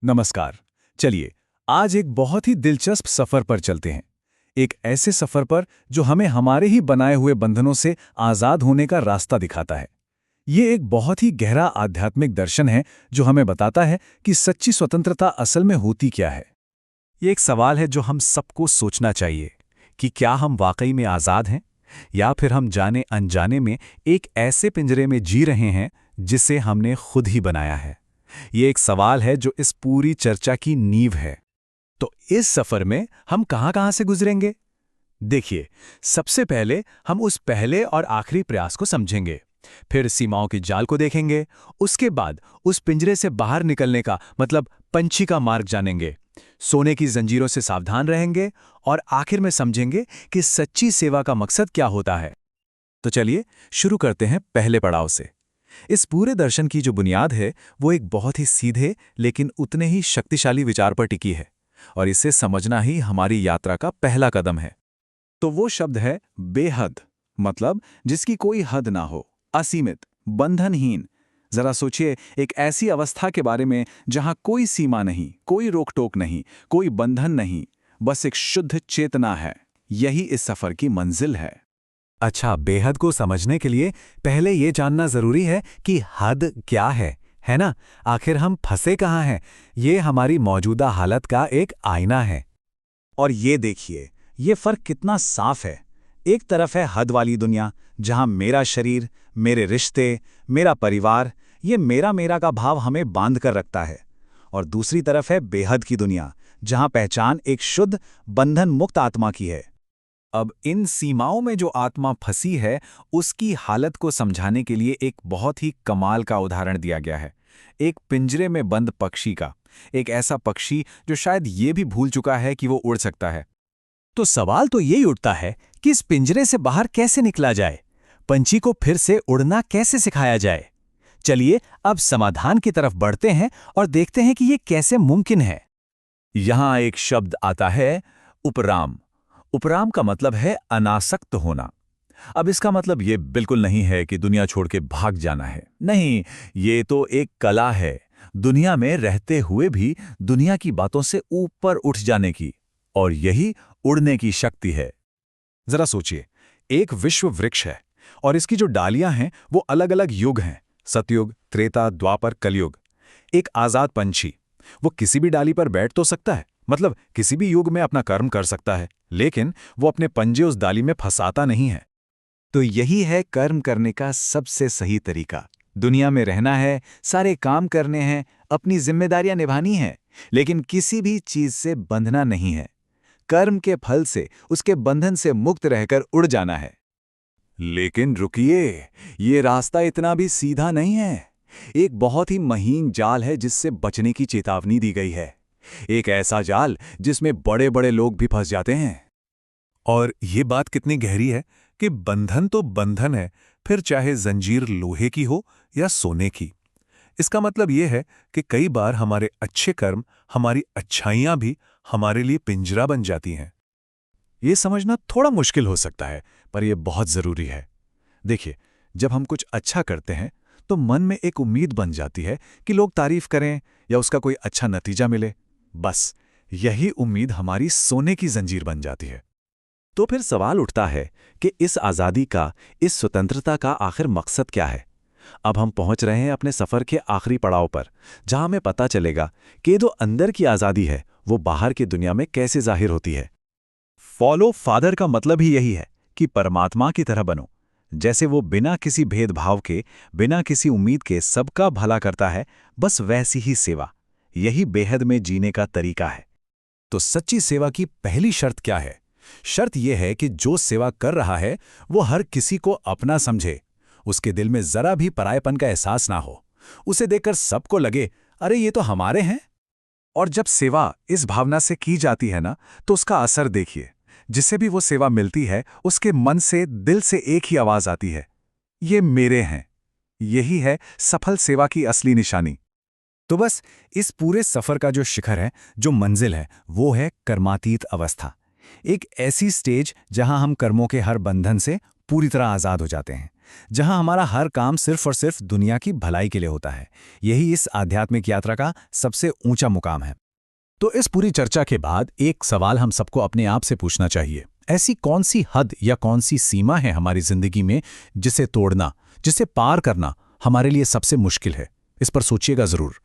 नमस्कार। चलिए, आज एक बहुत ही दिलचस्प सफर पर चलते हैं। एक ऐसे सफर पर जो हमें हमारे ही बनाए हुए बंधनों से आजाद होने का रास्ता दिखाता है। ये एक बहुत ही गहरा आध्यात्मिक दर्शन है जो हमें बताता है कि सच्ची स्वतंत्रता असल में होती क्या है। ये एक सवाल है जो हम सबको सोचना चाहिए कि क्या हम वाकई में आज़ाद हैं या फिर हम जाने अनजाने में एक ऐसे पिंजरे में जी रहे हैं जिसे हमने खुद ही बनाया है। ये एक सवाल है जो इस पूरी चर्चा की नींव है। तो इस सफर में हम कहां से गुजरेंगे? देखिए, सबसे पहले हम उस पहले और आखिरी प्रयास को समझेंगे, फिर सीमाओं के जाल को देखेंगे, उसके बाद उस पिंजरे से बाहर निकलने का मतलब पंछी का मार्ग जानेंगे, सोने की जंजीरों से सावधान रहेंगे और आखिर में समझेंगे कि सच्ची सेवा का मकसद क्या होता है। तो चलिए शुरू करते हैं पहले पड़ाव से। इस पूरे दर्शन की जो बुनियाद है वो एक बहुत ही सीधे लेकिन उतने ही शक्तिशाली विचार पर टिकी है, और इसे समझना ही हमारी यात्रा का पहला कदम है। तो वो शब्द है बेहद, मतलब जिसकी कोई हद ना हो, असीमित, बंधनहीन। जरा सोचिए, एक ऐसी अवस्था के बारे में जहां कोई सीमा नहीं, कोई रोक टोक नहीं, कोई बंधन नहीं, बस एक शुद्ध चेतना है। यही इस सफर की मंजिल है। अच्छा, बेहद को समझने के लिए पहले ये जानना जरूरी है कि हद क्या है ना? आखिर हम फंसे कहाँ हैं? ये हमारी मौजूदा हालत का एक आईना है। और ये देखिए, ये फर्क कितना साफ है। एक तरफ है हद वाली दुनिया, जहां मेरा शरीर, मेरे रिश्ते, मेरा परिवार, ये मेरा मेरा का भाव हमें बांध कर रखता है। और दूसरी तरफ है बेहद की दुनिया, जहां पहचान एक शुद्ध, बंधन मुक्त आत्मा की है। अब इन सीमाओं में जो आत्मा फंसी है, उसकी हालत को समझाने के लिए एक बहुत ही कमाल का उदाहरण दिया गया है। एक पिंजरे में बंद पक्षी का, एक ऐसा पक्षी जो शायद ये भी भूल चुका है कि वो उड़ सकता है। तो सवाल तो यही उठता है कि इस पिंजरे से बाहर कैसे निकला जाए, पंछी को फिर से उड़ना कैसे सिखाया जाए। चलिए अब समाधान की तरफ बढ़ते हैं और देखते हैं कि ये कैसे मुमकिन है। यहां एक शब्द आता है, उपराम। उपराम का मतलब है अनासक्त होना। अब इसका मतलब ये बिल्कुल नहीं है कि दुनिया छोड़ के भाग जाना है, नहीं, ये तो एक कला है, दुनिया में रहते हुए भी दुनिया की बातों से ऊपर उठ जाने की, और यही उड़ने की शक्ति है। जरा सोचिए, एक विश्व वृक्ष है और इसकी जो डालियां हैं वो अलग अलग युग हैं, सतयुग, त्रेता, द्वापर, कलयुग। एक आजाद पंछी, वो किसी भी डाली पर बैठ तो सकता है, मतलब किसी भी युग में अपना कर्म कर सकता है, लेकिन वो अपने पंजे उस डाली में फंसाता नहीं है। तो यही है कर्म करने का सबसे सही तरीका। दुनिया में रहना है, सारे काम करने हैं, अपनी जिम्मेदारियां निभानी है, लेकिन किसी भी चीज से बंधना नहीं है। कर्म के फल से, उसके बंधन से मुक्त रहकर उड़ जाना है। लेकिन रुकिए, ये रास्ता इतना भी सीधा नहीं है। एक बहुत ही महीन जाल है जिससे बचने की चेतावनी दी गई है। एक ऐसा जाल जिसमें बड़े बड़े लोग भी फंस जाते हैं। और ये बात कितनी गहरी है कि बंधन तो बंधन है, फिर चाहे जंजीर लोहे की हो या सोने की। इसका मतलब ये है कि कई बार हमारे अच्छे कर्म, हमारी अच्छाइयां भी हमारे लिए पिंजरा बन जाती हैं। ये समझना थोड़ा मुश्किल हो सकता है, पर यह बहुत जरूरी है। देखिए, जब हम कुछ अच्छा करते हैं तो मन में एक उम्मीद बन जाती है कि लोग तारीफ करें या उसका कोई अच्छा नतीजा मिले। बस यही उम्मीद हमारी सोने की जंजीर बन जाती है। तो फिर सवाल उठता है कि इस आज़ादी का, इस स्वतंत्रता का आखिर मकसद क्या है? अब हम पहुंच रहे हैं अपने सफर के आखिरी पड़ाव पर, जहां हमें पता चलेगा कि जो अंदर की आज़ादी है वो बाहर की दुनिया में कैसे जाहिर होती है। फॉलो फादर का मतलब ही यही है कि परमात्मा की तरह बनो। जैसे वो बिना किसी भेदभाव के, बिना किसी उम्मीद के सबका भला करता है, बस वैसी ही सेवा। यही बेहद में जीने का तरीका है। तो सच्ची सेवा की पहली शर्त क्या है? शर्त यह है कि जो सेवा कर रहा है वो हर किसी को अपना समझे, उसके दिल में जरा भी परायेपन का एहसास ना हो, उसे देखकर सबको लगे, अरे ये तो हमारे हैं। और जब सेवा इस भावना से की जाती है ना, तो उसका असर देखिए। जिसे भी वो सेवा मिलती है, उसके मन से, दिल से एक ही आवाज आती है, ये मेरे हैं। यही है सफल सेवा की असली निशानी। तो बस इस पूरे सफर का जो शिखर है, जो मंजिल है, वो है कर्मातीत अवस्था। एक ऐसी स्टेज जहां हम कर्मों के हर बंधन से पूरी तरह आजाद हो जाते हैं, जहां हमारा हर काम सिर्फ और सिर्फ दुनिया की भलाई के लिए होता है। यही इस आध्यात्मिक यात्रा का सबसे ऊंचा मुकाम है। तो इस पूरी चर्चा के बाद एक सवाल हम सबको अपने आप से पूछना चाहिए। ऐसी कौन सी हद या कौन सी सीमा है हमारी जिंदगी में जिसे तोड़ना, जिसे पार करना हमारे लिए सबसे मुश्किल है? इस पर सोचिएगा जरूर।